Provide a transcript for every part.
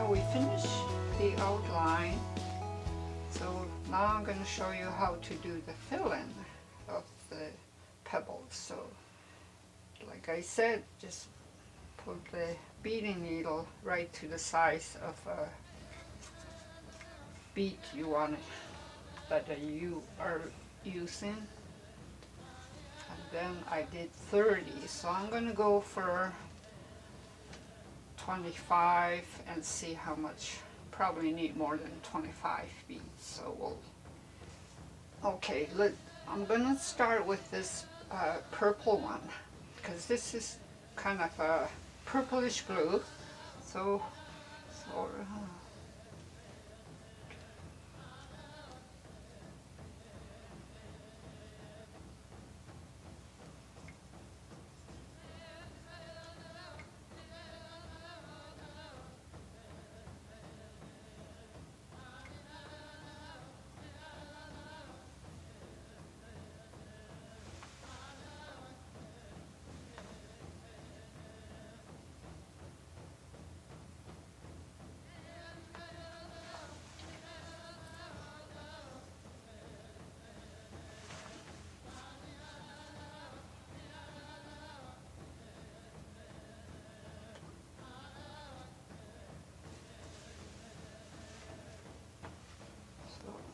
we finish the outline. So now I'm going to show you how to do the fill-in of the pebbles. So like I said, just put the beading needle right to the size of a bead you want that you are using. And then I did 30, so I'm going to go for 25 and see how much. Probably need more than 25 beads, so okay, I'm gonna start with this purple one, because this is kind of a purplish blue, so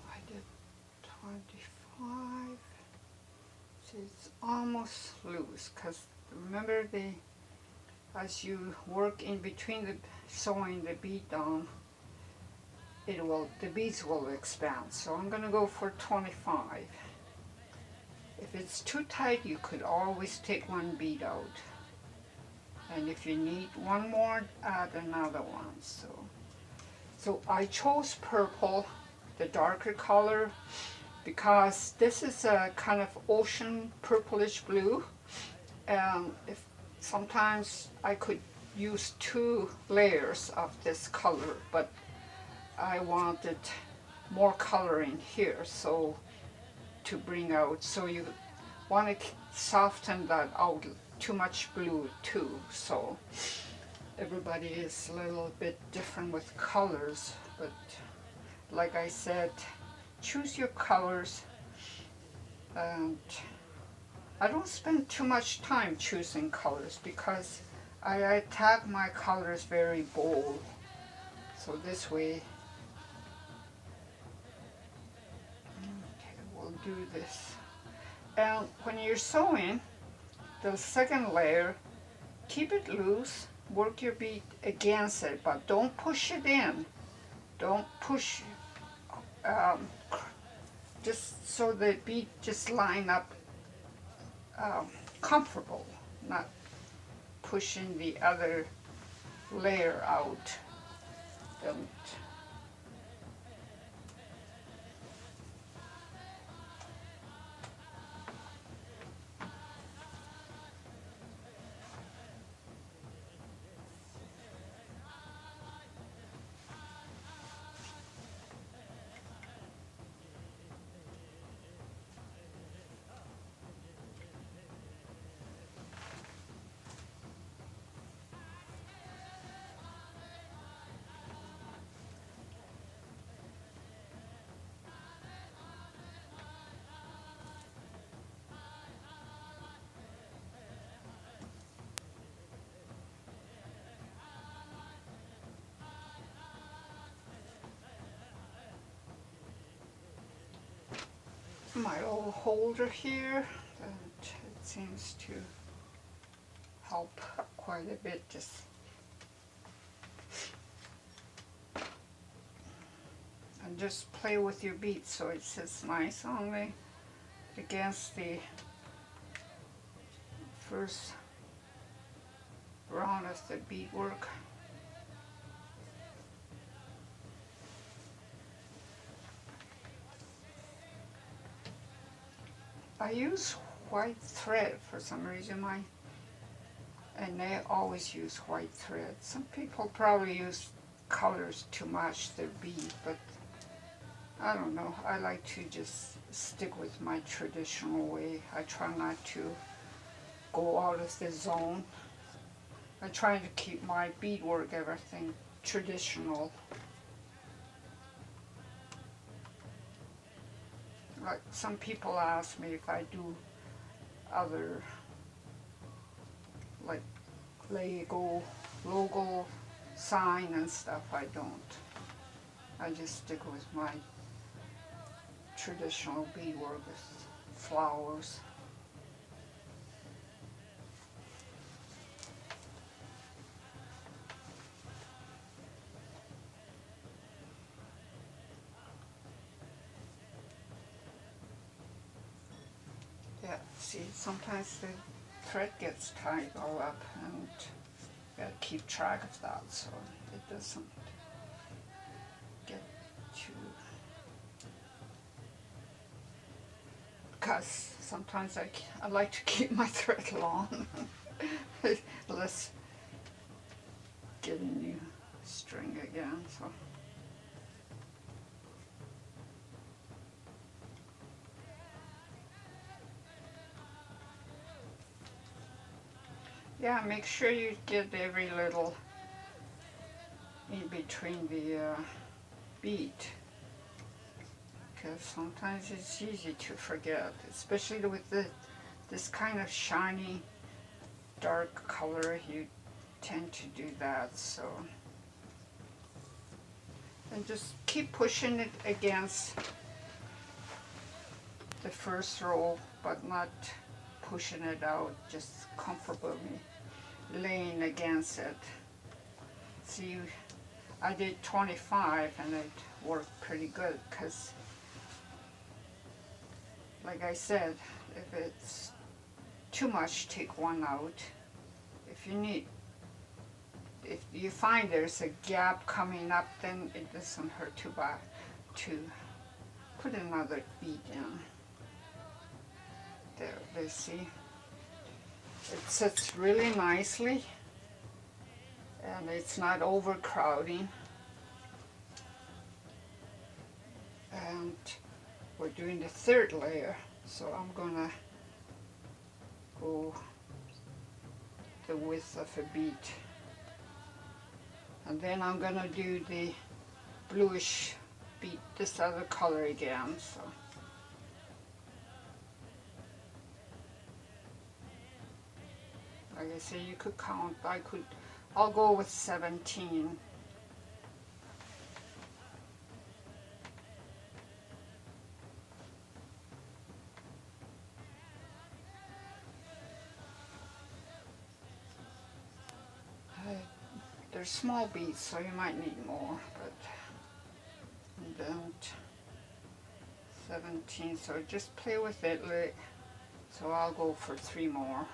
I did 25. See, it's almost loose, because remember, as you work in between the sewing the bead down, the beads will expand. So I'm going to go for 25. If it's too tight, you could always take one bead out, and if you need one more, add another one. So I chose purple, the darker color, because this is a kind of ocean purplish blue, and sometimes I could use 2 layers of this color, but I wanted more color in here, so to bring out, so you want to soften that out, too much blue too, so everybody is a little bit different with colors, but like I said, choose your colors, and I don't spend too much time choosing colors because I tag my colors very bold, so this way, okay, we'll do this. And when you're sewing the second layer, keep it loose, work your bead against it, but don't push it in. Don't push, just so the bead just line up comfortable, not pushing the other layer out. Don't. My old holder here, and it seems to help quite a bit. Just and just play with your beads so it sits nice only against the first round of the beadwork. I use white thread for some reason, and they always use white thread. Some people probably use colors to match their bead, but I don't know. I like to just stick with my traditional way. I try not to go out of the zone. I try to keep my beadwork, everything traditional. Like some people ask me if I do other, like Lego, logo, sign and stuff. I don't. I just stick with my traditional beadwork with flowers. Yeah, see, sometimes the thread gets tied all up and you gotta keep track of that so it doesn't get too... Because sometimes I like to keep my thread long. Less getting new string again, so... Yeah, make sure you get every little in between the bead, because sometimes it's easy to forget, especially with this kind of shiny dark color. You tend to do that, so... And just keep pushing it against the first row, but not pushing it out, just comfortably laying against it. See, I did 25 and it worked pretty good, because like I said, if it's too much, take one out. If you find there's a gap coming up, then it doesn't hurt too bad to put another bead in. There, see? It sits really nicely and it's not overcrowding. And we're doing the third layer, so I'm gonna go the width of a bead. And then I'm gonna do the bluish bead, this other color again, so. Like I say, you could count, I'll go with 17. They're small beads, so you might need more, but I don't. 17, so just play with it. So I'll go for 3 more.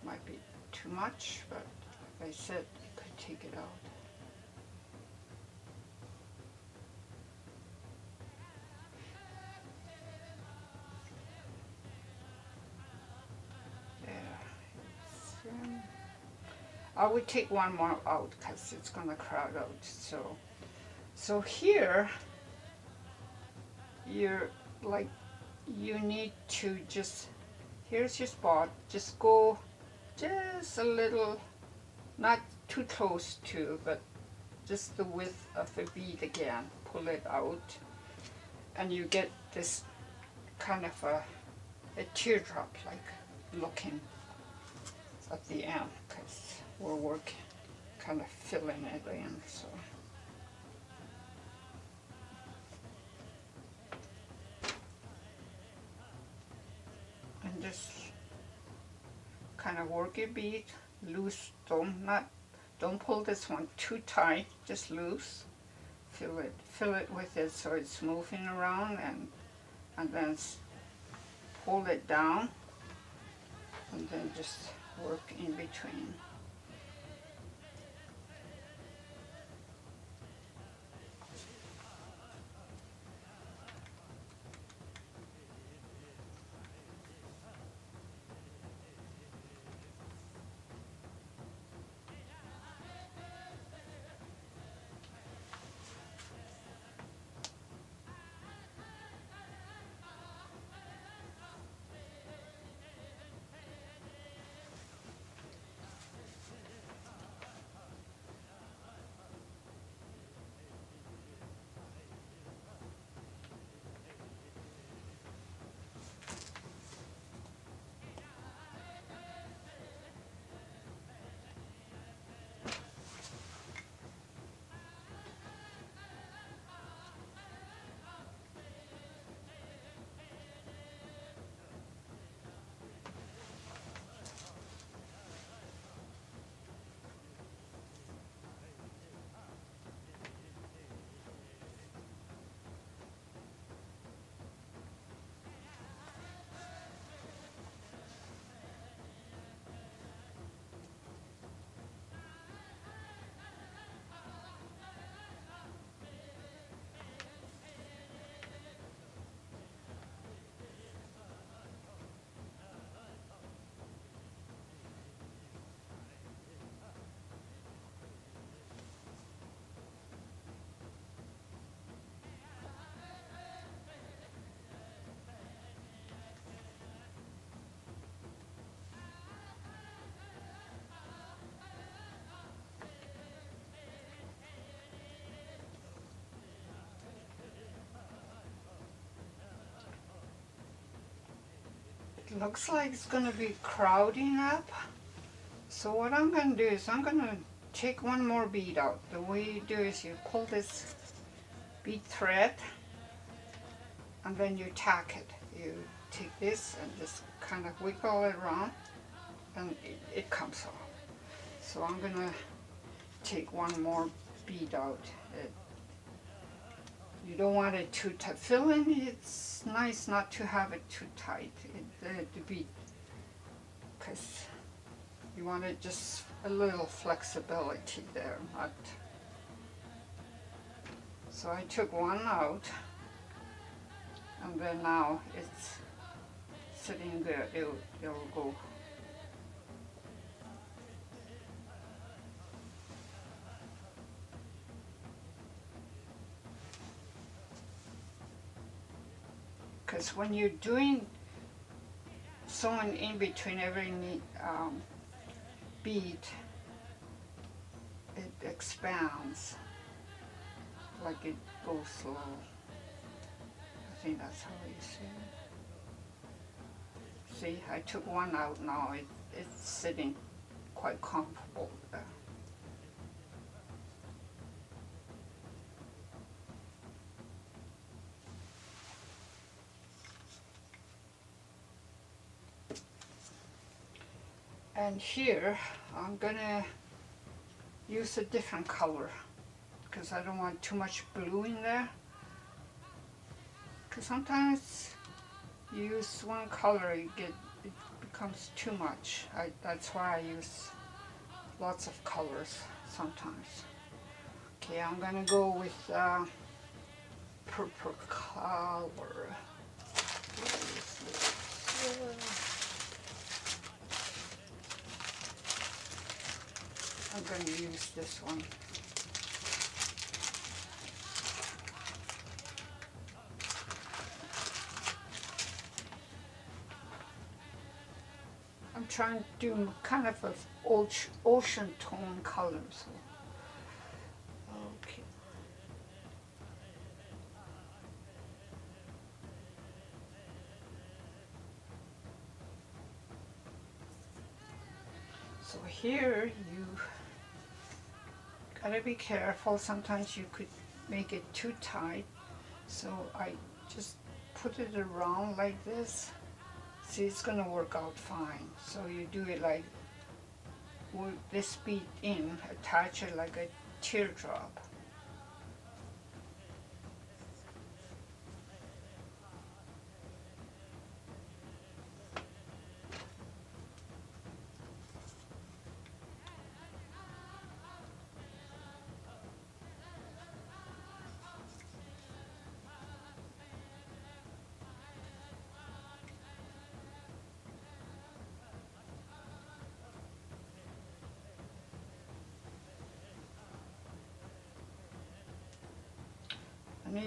Might be too much, but like I said, you could take it out. There. I would take one more out because it's gonna crowd out. So here, you're like, you need to just, here's your spot, just go just a little, not too close to, but just the width of a bead again. Pull it out and you get this kind of a teardrop like looking at the end, because we're working kind of filling it in. So and just kind of work your bead loose. Don't pull this one too tight, just loose. Fill it with it so it's moving around, and then hold it down and then just work in between. looks like it's going to be crowding up. So what I'm going to do is I'm going to take one more bead out. The way you do is you pull this bead thread and then you tack it. You take this and just kind of wiggle it around and it comes off. So I'm going to take one more bead out. You don't want it too tight. Filling, it's nice not to have it too tight, the bead, because you want it just a little flexibility there. Not. So I took one out, and then now it's sitting good. It'll go. Because when you're doing sewing in between every bead, it expands, like it goes slow. I think that's how you say it. See, I took one out now. It's sitting quite comfortable there. And here, I'm gonna use a different color because I don't want too much blue in there. Because sometimes you use one color, it becomes too much. That's why I use lots of colors sometimes. Okay, I'm gonna go with purple color. I'm going to use this one. I'm trying to do kind of an ocean tone color. So. Okay. So here you gotta be careful. Sometimes you could make it too tight. So I just put it around like this. See, it's gonna work out fine. So you do it like with this bead in, attach it like a teardrop. And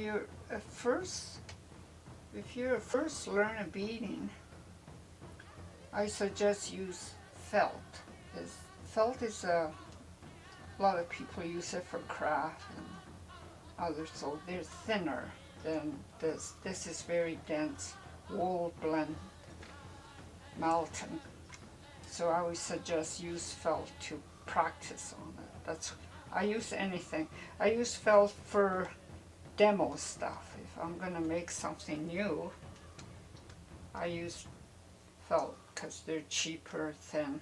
if you're first learning beading, I suggest use felt. Felt is a lot of people use it for craft and others, so they're thinner than this. This is very dense, wool blend, melting. So I would suggest use felt to practice on it. I use anything. I use felt for demo stuff. If I'm gonna make something new, I use felt because they're cheaper, thin.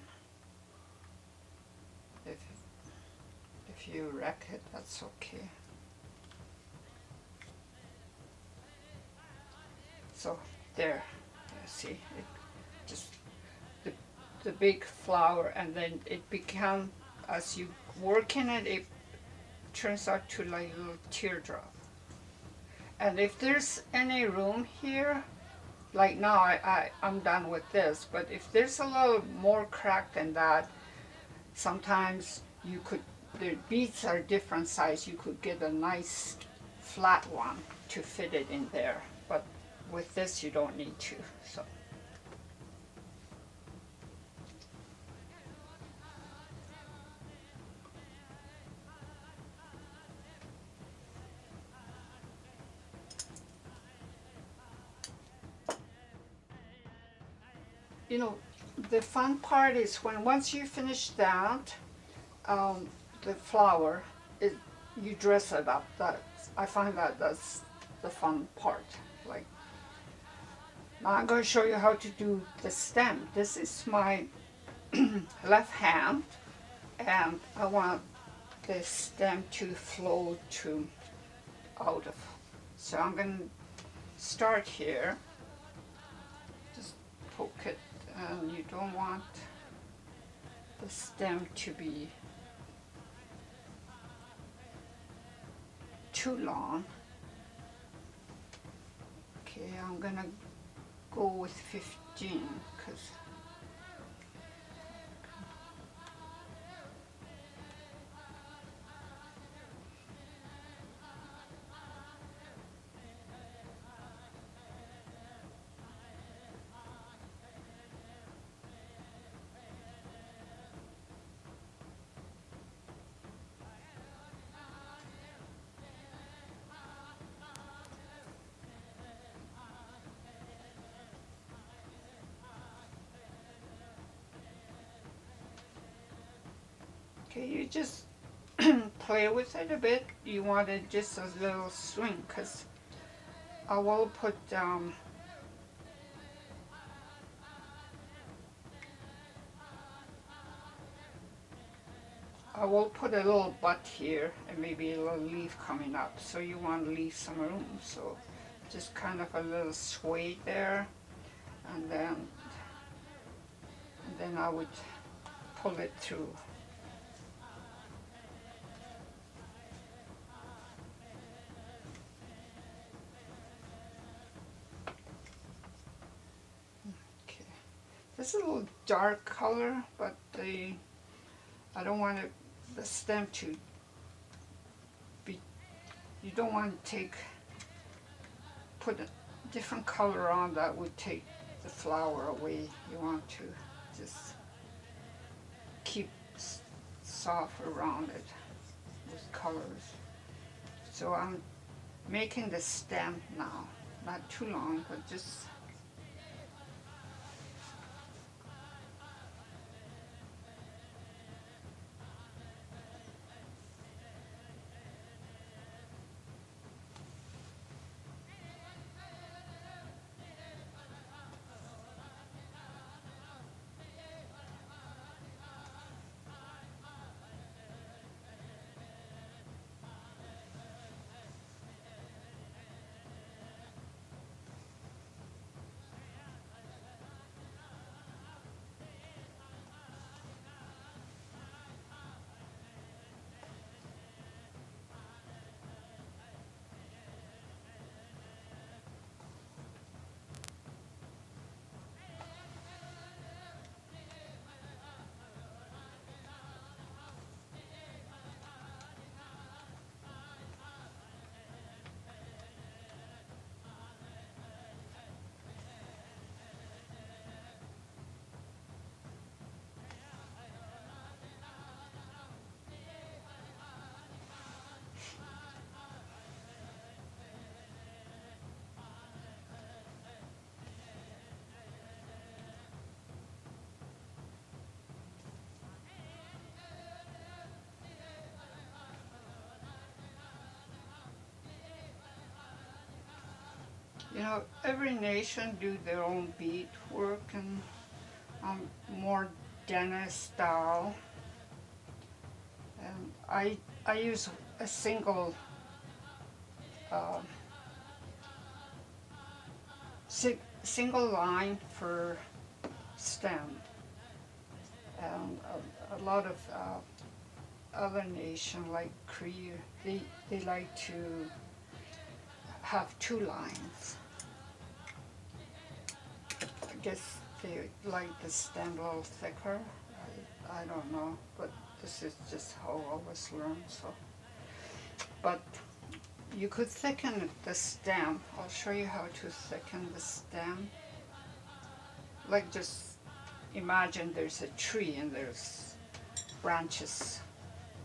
If you wreck it, that's okay. So there, you see, it just the big flower, and then it become, as you work in it, it turns out to like a little teardrop. And if there's any room here, like now I'm done with this, but if there's a little more crack than that, sometimes you could, the beads are different size, you could get a nice flat one to fit it in there. But with this you don't need to. So. you know, the fun part is when once you finish that, the flower, you dress it up. I find that's the fun part. Like, now I'm going to show you how to do the stem. This is my left hand, and I want the stem to flow out of. So I'm going to start here. Just poke it, and you don't want the stem to be too long. Okay, I'm gonna go with 15 because okay, you just play with it a bit. You want it just a little swing because I will put a little bud here and maybe a little leaf coming up. So you want to leave some room. So just kind of a little sway there, and then I would pull it through. Okay, this is a little dark color, but I don't want the stem to be. You don't want to put a different color on that would take the flower away. You want to just keep soft around it with colors. So I'm making the stem now, not too long, but just you know, every nation do their own bead work, and more Dene style. And I use a single uh, single line for stem, and a lot of other nation like Korea, they like to have two lines. I guess they like the stem a little thicker. I don't know, but this is just how I was learned. So, but you could thicken the stem. I'll show you how to thicken the stem. Like, just imagine there's a tree and there's branches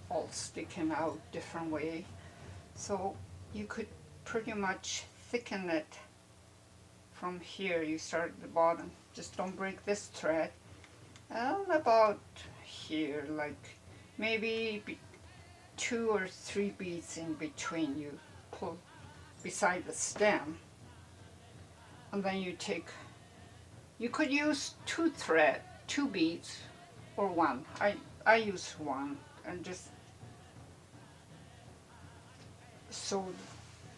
all sticking out different way. So you could pretty much thicken it from here, you start at the bottom. Just don't break this thread. And about here, like maybe 2 or 3 beads in between, you pull beside the stem, and then you take, you could use 2 beads or 1. I use 1, and just so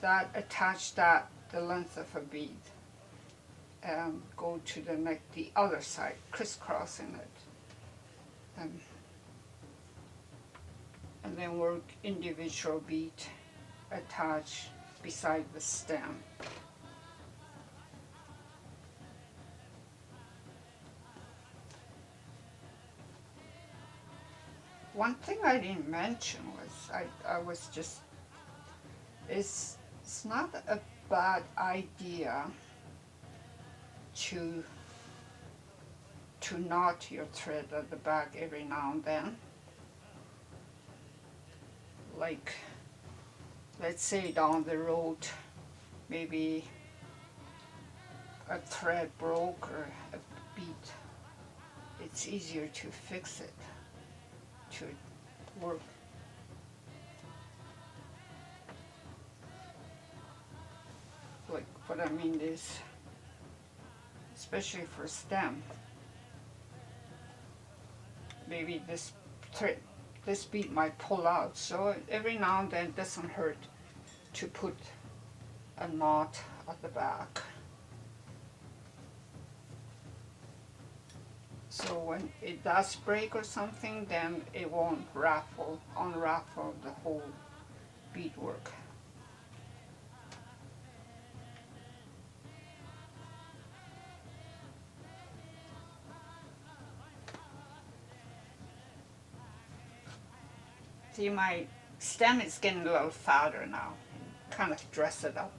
that attach that the length of a bead, and go to the other side, crisscrossing it, and then work individual bead attached beside the stem. One thing I didn't mention was I was just, it's not a bad idea to knot your thread at the back every now and then. Like, let's say down the road, maybe a thread broke or a bead. It's easier to fix it, to work. Like, what I mean is, especially for stem, maybe this bead might pull out, so every now and then it doesn't hurt to put a knot at the back. So when it does break or something, then it won't unravel the whole beadwork. See, my stem is getting a little fatter now. Kind of dress it up.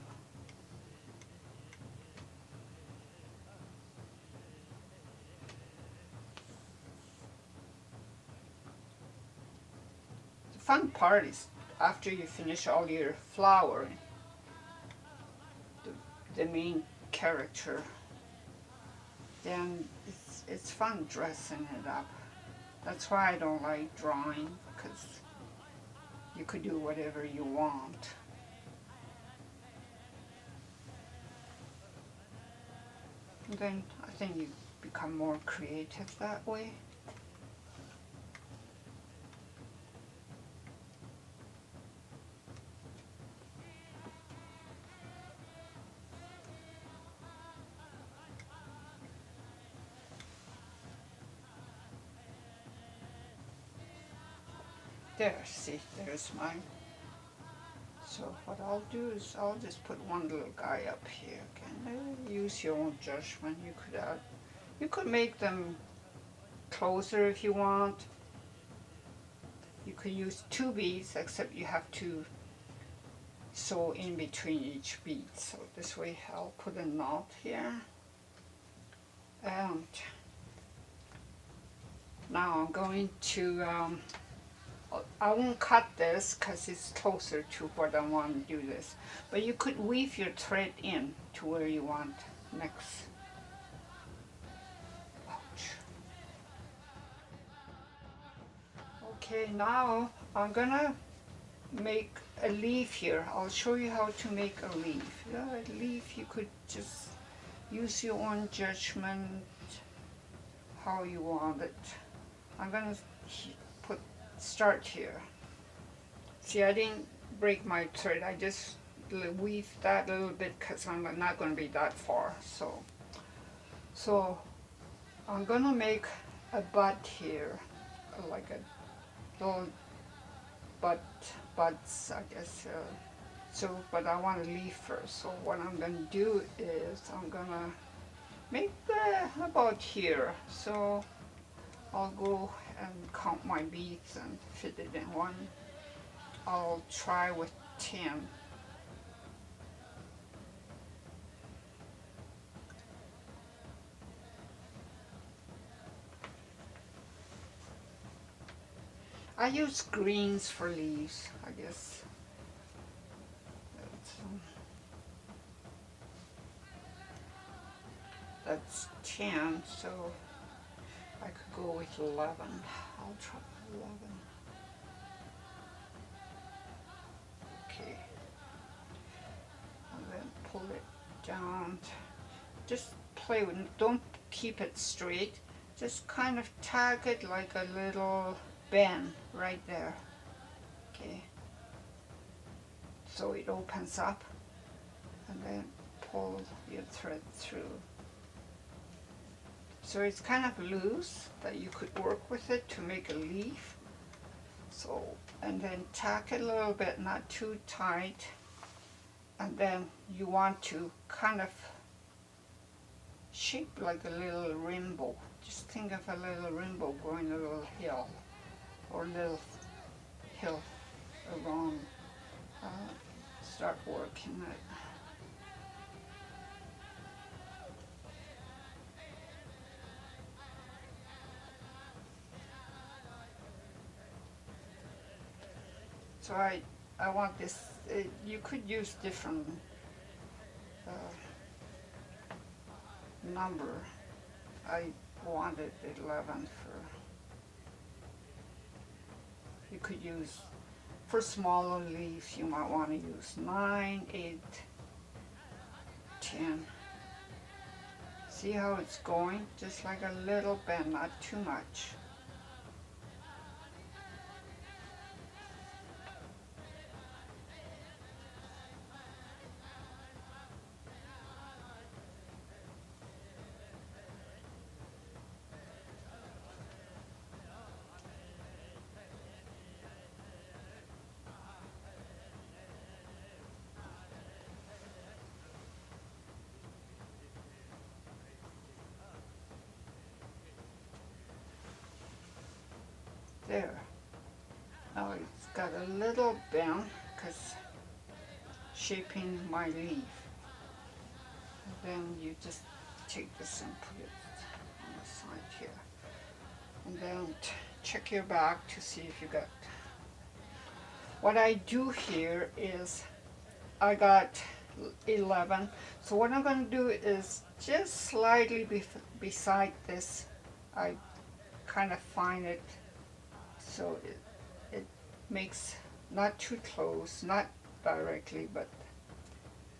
The fun part is after you finish all your flowering, the main character, then it's fun dressing it up. That's why I don't like drawing, because you could do whatever you want. And then I think you become more creative that way. There, see, there's mine. So what I'll do is I'll just put one little guy up here. Okay, use your own judgment. You could make them closer if you want. You could use 2 beads, except you have to sew in between each bead. So this way I'll put a knot here. And now I'm going to I won't cut this because it's closer to what I want to do this. But you could weave your thread in to where you want next. Ouch. Okay, now I'm gonna make a leaf here. I'll show you how to make a leaf. A leaf, you could just use your own judgment how you want it. I'm gonna start here. See, I didn't break my thread. I just weave that a little bit because I'm not going to be that far. So I'm going to make a bud here, like a little buds, I guess. But I want to leave first. So what I'm going to do is I'm going to make about here. So I'll go and count my beads and fit it in one. I'll try with 10. I use greens for leaves, I guess. that's 10, so I could go with 11. I'll try 11. Okay. And then pull it down. Just play with it. Don't keep it straight. Just kind of tag it like a little bend right there. Okay. So it opens up, and then pull your thread through. So it's kind of loose, that you could work with it to make a leaf. So, and then tack it a little bit, not too tight. And then you want to kind of shape like a little rainbow. Just think of a little rainbow going a little hill, or a little hill around. Start working it. So I want this, you could use different number. I wanted 11 for, you could use, for smaller leaves you might want to use 9, 8, 10. See how it's going? Just like a little bend, not too much. There. Now it's got a little bend because shaping my leaf. And then you just take this and put it on the side here. And then check your back to see if you got. What I do here is I got 11. So what I'm going to do is just slightly beside this, I kind of find it so it makes not too close, not directly, but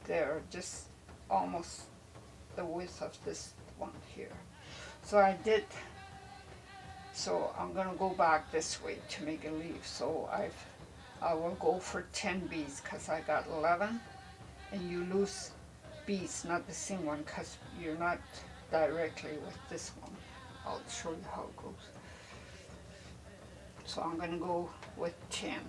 there, just almost the width of this one here. So I did, so I'm going to go back this way to make a leaf. So I will go for 10 beads because I got 11, and you lose beads, not the same one, because you're not directly with this one. I'll show you how it goes. So I'm going to go with 10.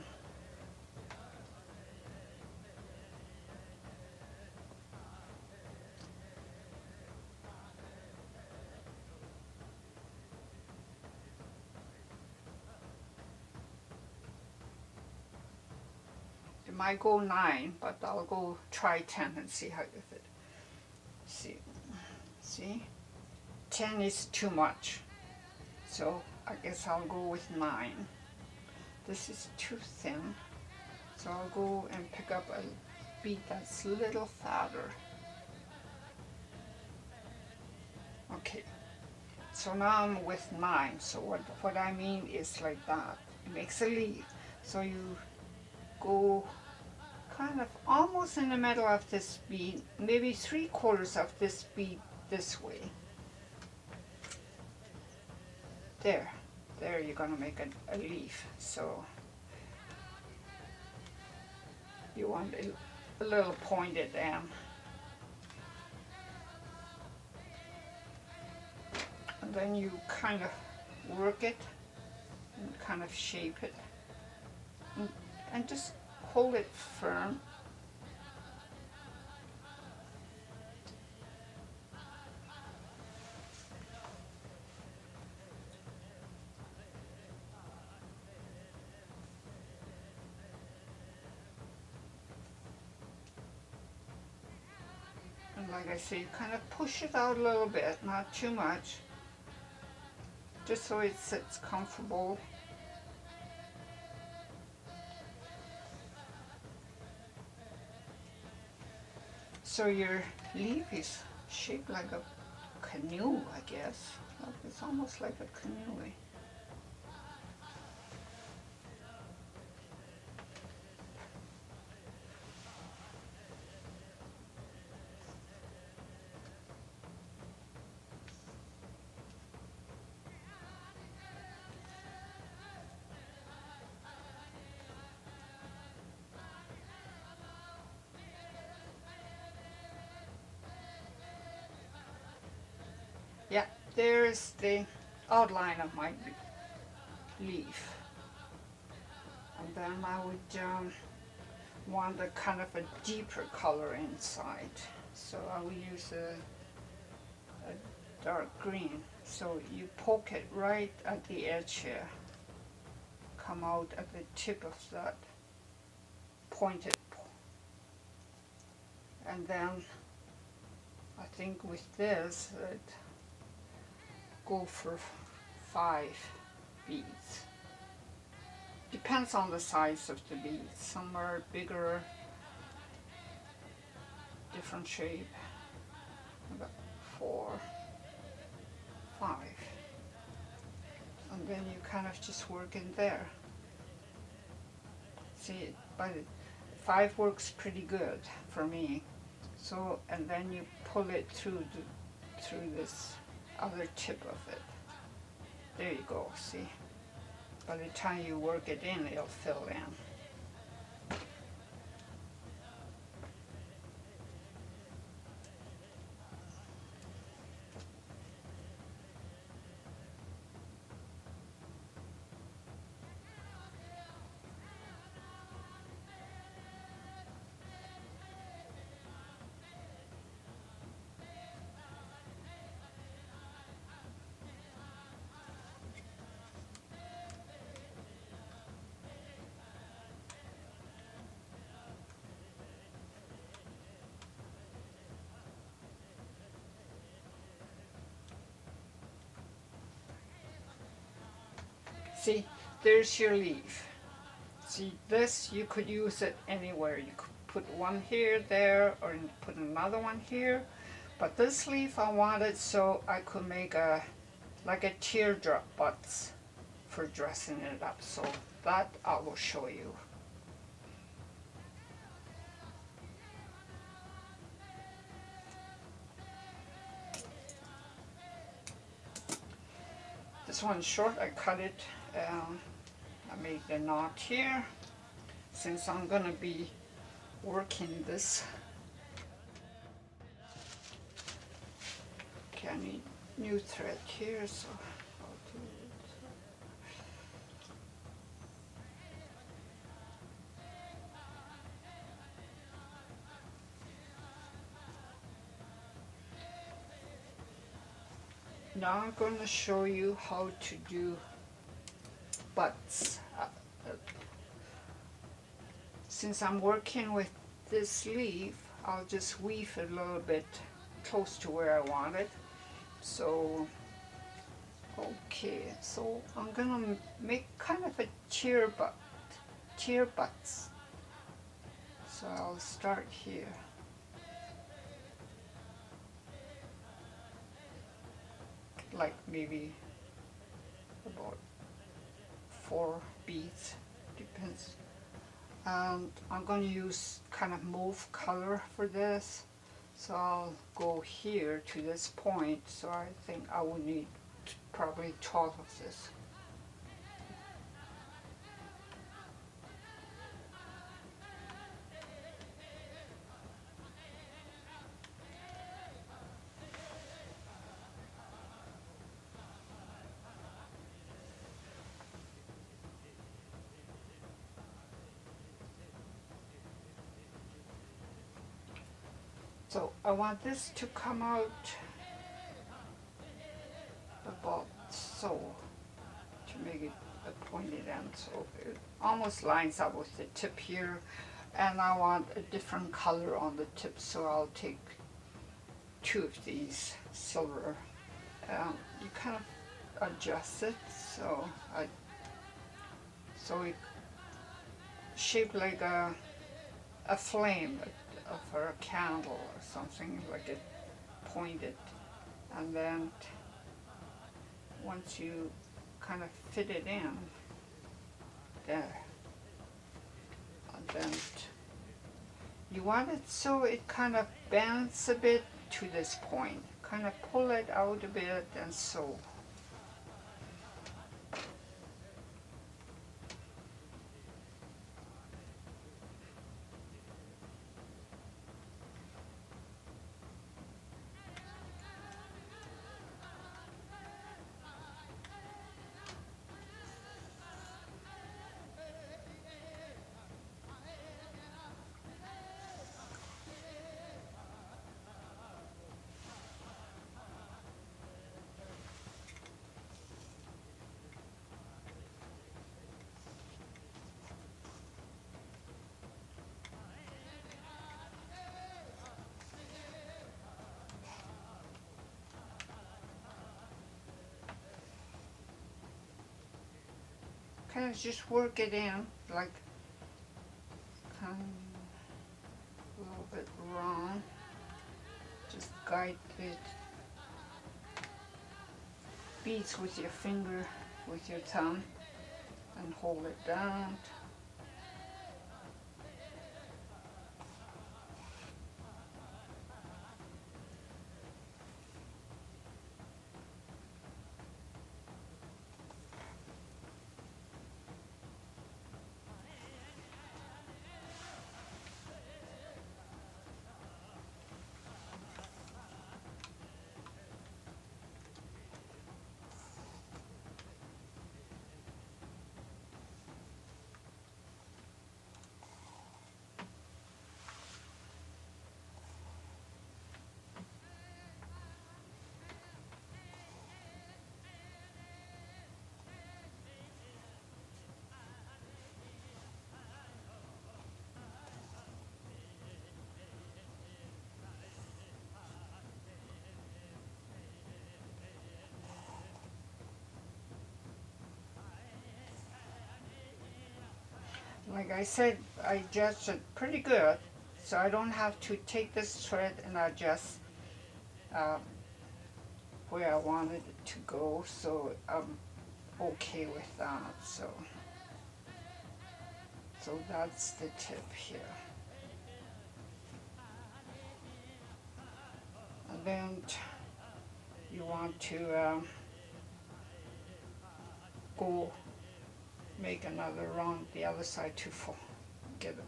It might go 9, but I'll go try 10 and see how you fit. See? 10 is too much. So I guess I'll go with 9. This is too thin. So I'll go and pick up a bead that's a little fatter. Okay. So now I'm with 9. So what I mean is like that. It makes a leaf. So you go kind of almost in the middle of this bead, maybe 3/4 of this bead this way. There you're going to make a leaf. So you want a little pointed end. And then you kind of work it and kind of shape it and just hold it firm. And like I say, kind of push it out a little bit, not too much, just so it sits comfortable. So your leaf is shaped like a canoe, I guess. Look, it's almost like a canoe. Yeah, there's the outline of my leaf. And then I would want a kind of a deeper color inside. So I will use a dark green. So you poke it right at the edge here. Come out at the tip of that pointed. And then I think with this, go for 5 beads. Depends on the size of the beads. Some are bigger, different shape. About 4, 5. And then you kind of just work in there. See, but 5 works pretty good for me. So, and then you pull it through this other tip of it. There you go, see? By the time you work it in, it'll fill in. See, there's your leaf. See, this, you could use it anywhere. You could put one here, there, or put another one here. But this leaf I wanted so I could make like a teardrop butts for dressing it up. So that I will show you. This one's short, I cut it. I made the knot here. Since I'm gonna be working this, okay, I need new thread here, so I'll do it. Now I'm going to show you how to do butts. Since I'm working with this leaf, I'll just weave it a little bit close to where I want it. So, okay, so I'm gonna make kind of a tear butts. So I'll start here. Like maybe about 4 beads, depends. And I'm going to use kind of mauve color for this. So I'll go here to this point. So I think I will need probably 12 of this. So I want this to come out about so, to make it a pointed end, so it almost lines up with the tip here. And I want a different color on the tip, so I'll take 2 of these silver. You kind of adjust it, so it shaped like a flame for a candle or something, like it pointed. And then once you kind of fit it in there, and then you want it so it kind of bends a bit to this point. Kind of pull it out a bit and sew. Kind of just work it in, like kind of a little bit wrong. Just guide the beads with your finger, with your thumb, and hold it down. Like I said, I adjusted pretty good, so I don't have to take this thread and adjust uh, where I wanted it to go, so I'm okay with that. So that's the tip here. And then you want to go make another round the other side to get it.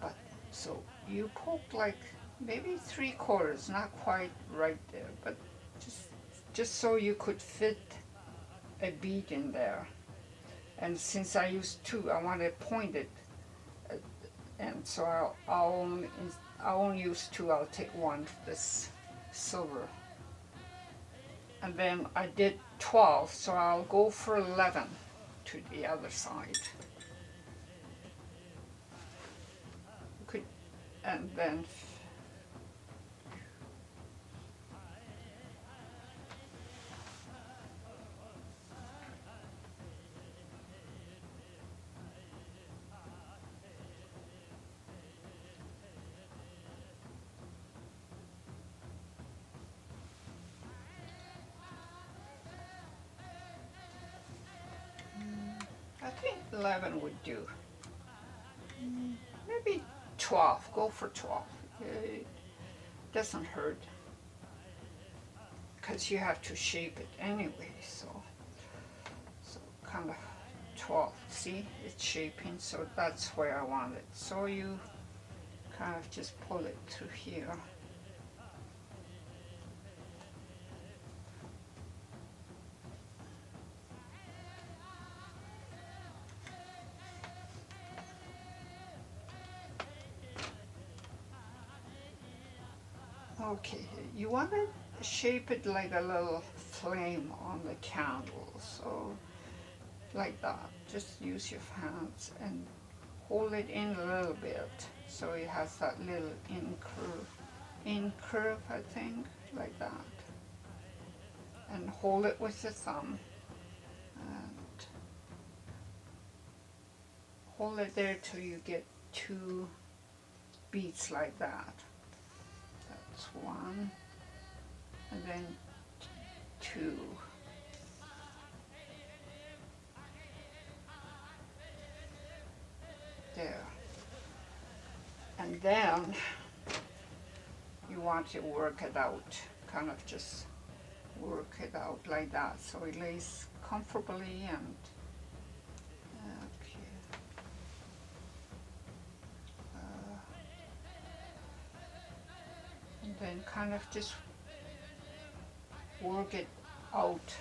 But so you poke like maybe 3/4, not quite right there, but just so you could fit a bead in there. And since I used two, I want to point it, and so I'll only use two. I'll take one, this silver. And then I did 12, so I'll go for 11 to the other side. And then I think 11 would do. Maybe 12. Go for 12. It doesn't hurt, because you have to shape it anyway. So kind of 12. See, it's shaping. So that's where I want it. So you kind of just pull it through here. Okay, you want to shape it like a little flame on the candle, so like that. Just use your hands and hold it in a little bit, so it has that little in curve, I think, like that. And hold it with your thumb, and hold it there till you get 2 beads like that. That's one, and then 2. There. And then you want to work it out, kind of just work it out like that so it lays comfortably and okay. And then kind of just work it out.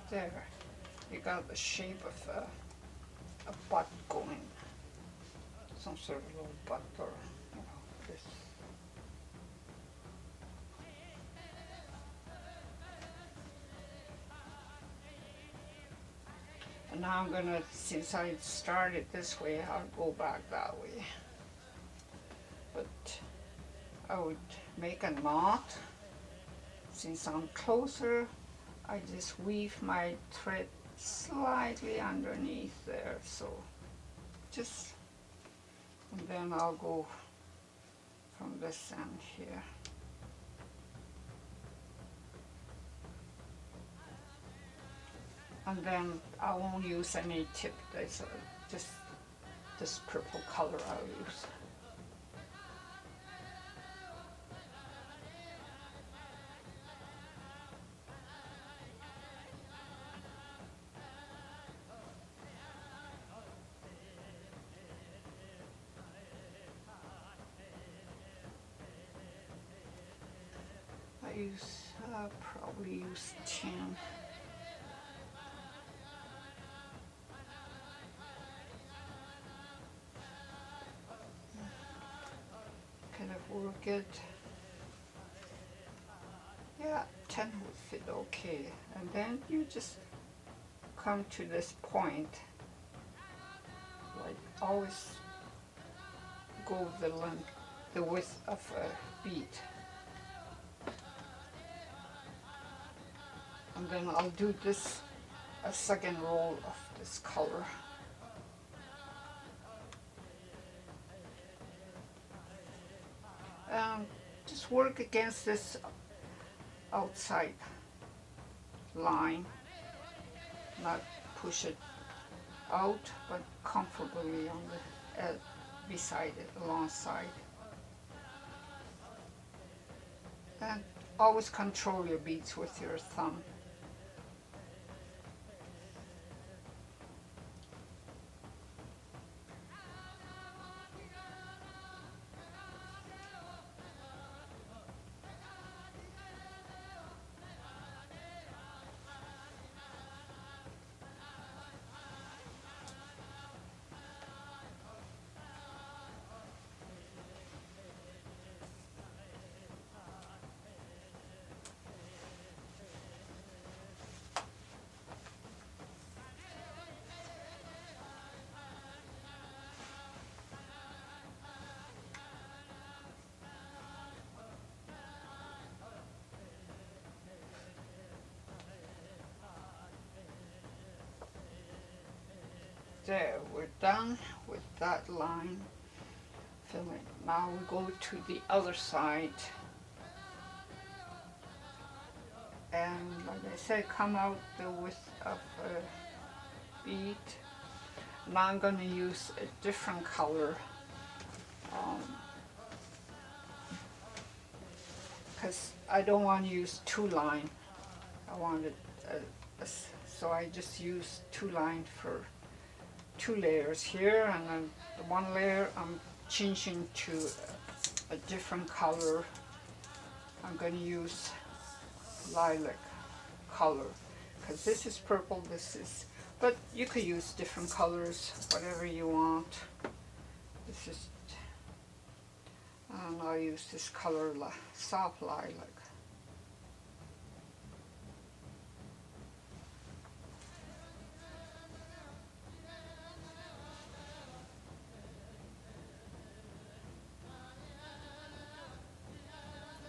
There, you got the shape of a butt going, some sort of little butt or, this. And now I'm gonna, since I started this way, I'll go back that way. But I would make a knot. Since I'm closer, I just weave my thread slightly underneath there, so just, and then I'll go from this end here. And then I won't use any tip, there's just this purple color I'll use. Probably use 10. Kind of work it. Yeah, 10 would fit okay. And then you just come to this point, like always go the length, the width of a bead. And then I'll do this, a second roll of this color. Just work against this outside line, not push it out, but comfortably on the beside it, alongside. And always control your beads with your thumb. There, we're done with that line filling. Now we go to the other side. And like I said, come out the width of a bead. Now I'm going to use a different color because I don't want to use two line. I wanted so I just use two line for two layers here, and then the one layer I'm changing to a different color. I'm going to use lilac color because this is purple, this is, but you could use different colors, whatever you want. This is, and I'll use this color, soft lilac.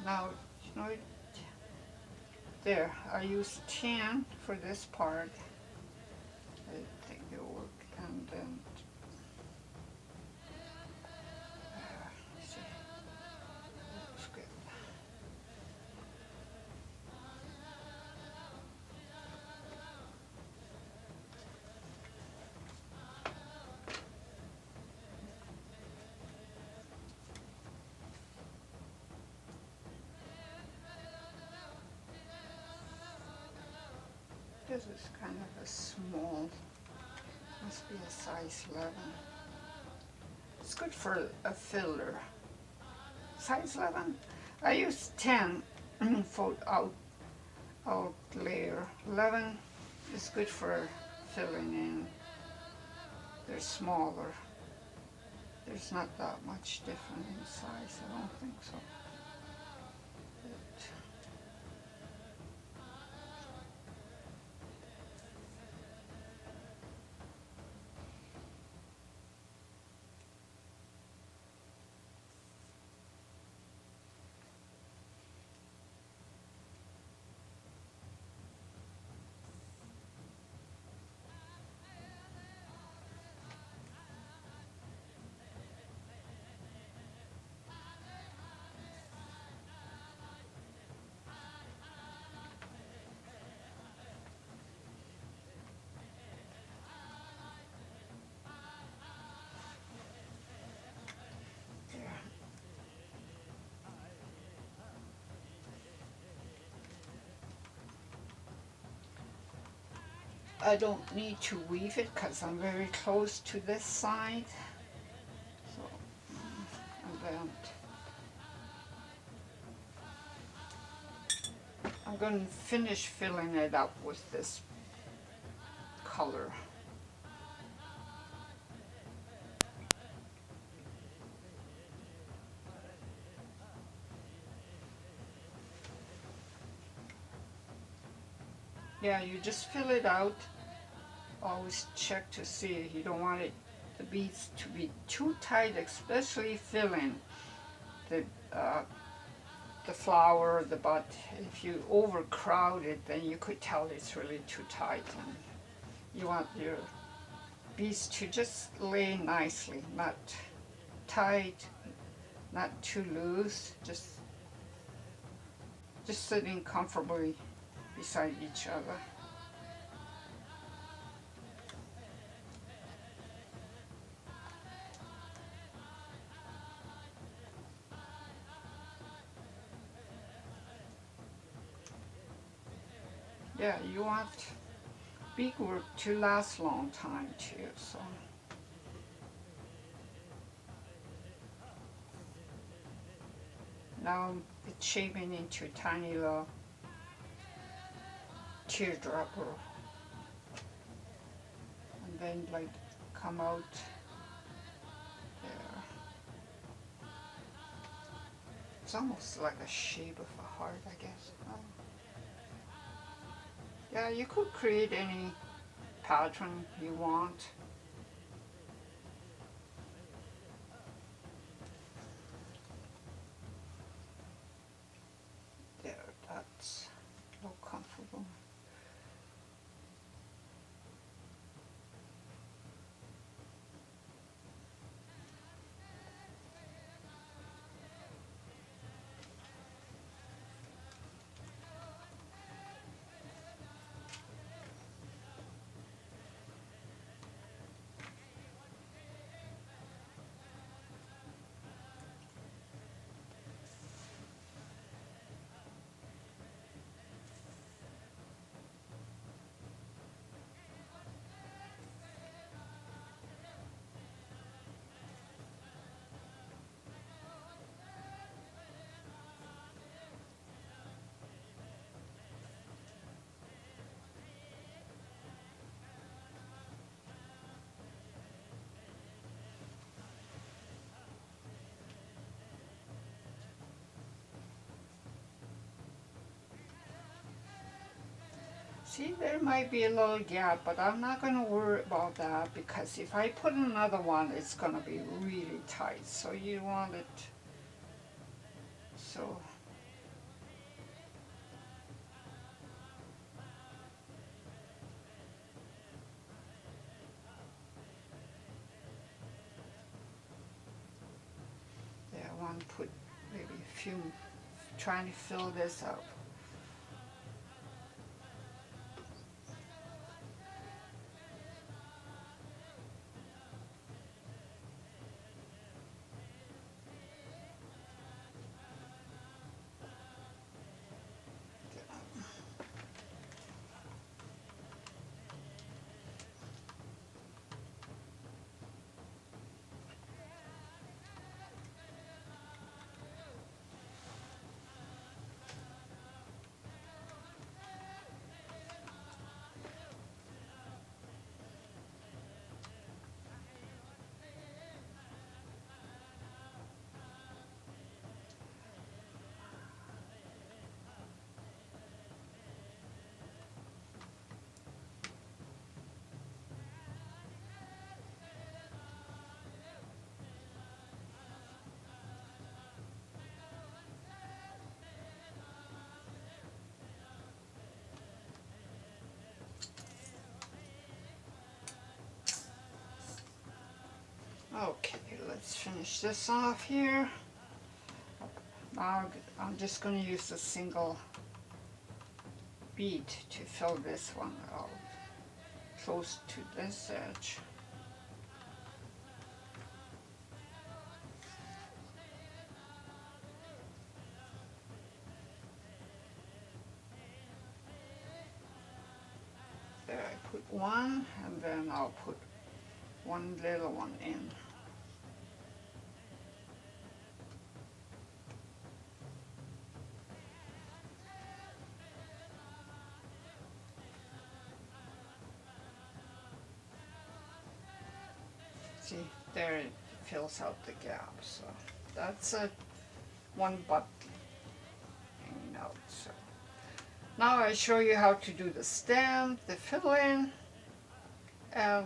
Now, you know, there, I use tan for this part. I think it'll work, and then let's see, that's good. This is kind of a small, must be a size 11. It's good for a filler. Size 11. I use 10 for out layer. 11 is good for filling in. They're smaller. There's not that much different in size, I don't think so. I don't need to weave it because I'm very close to this side. So, and then I'm going to finish filling it up with this color. Yeah, you just fill it out. Always check to see. You don't want the beads to be too tight, especially filling the flower, the bud. If you overcrowd it, then you could tell it's really too tight. And you want your beads to just lay nicely, not tight, not too loose, just sitting comfortably beside each other. Yeah, you want beadwork to last a long time too, so. Now it's shaping into a tiny little teardrop, and then like come out there. It's almost like a shape of a heart, I guess. Yeah, you could create any pattern you want. There, that's a little comfortable. See, there might be a little gap, but I'm not going to worry about that because if I put another one, it's going to be really tight. So you want it so. Yeah, I want to put maybe a few, trying to fill this up. Okay, let's finish this off here. Now I'm just going to use a single bead to fill this one out close to this edge. There, I put one, and then I'll put one little one in. See, there it fills out the gap. So that's a one bud hanging out. So now I show you how to do the stem, the fill-in, and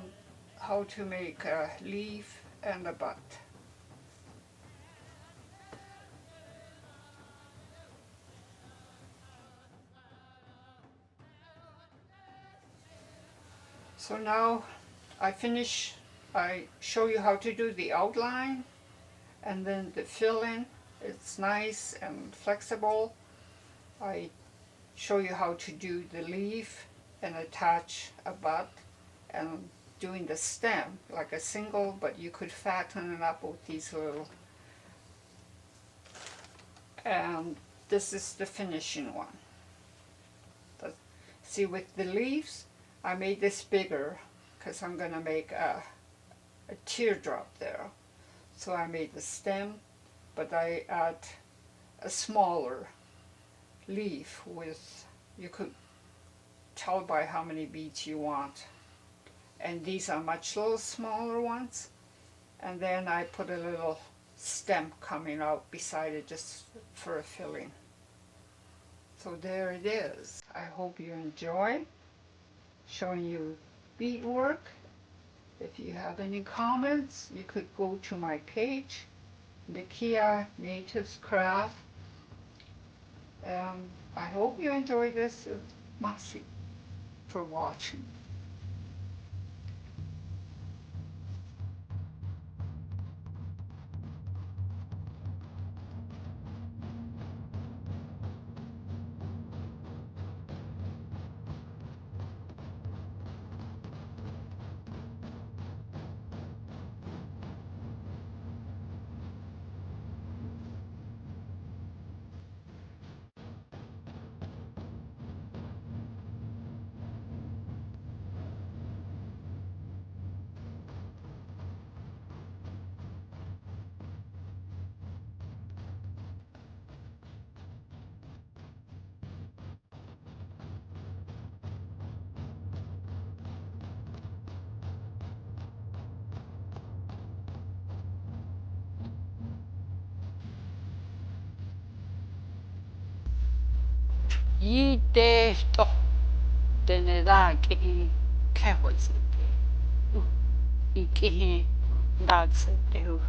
how to make a leaf and a bud. So now I show you how to do the outline and then the fill-in. It's nice and flexible. I show you how to do the leaf and attach a bud and doing the stem like a single, but you could fatten it up with these little. And this is the finishing one. See, with the leaves, I made this bigger because I'm going to make a teardrop there. So I made the stem, but I add a smaller leaf with, you could tell by how many beads you want. And these are much little smaller ones. And then I put a little stem coming out beside it just for a filling. So there it is. I hope you enjoy showing you beadwork. If you have any comments, you could go to my page, Nikeeya Natives Craft. I hope you enjoy this. Masi for watching. Dene Tha. Dene Tha ke ke was it? Ike that's it.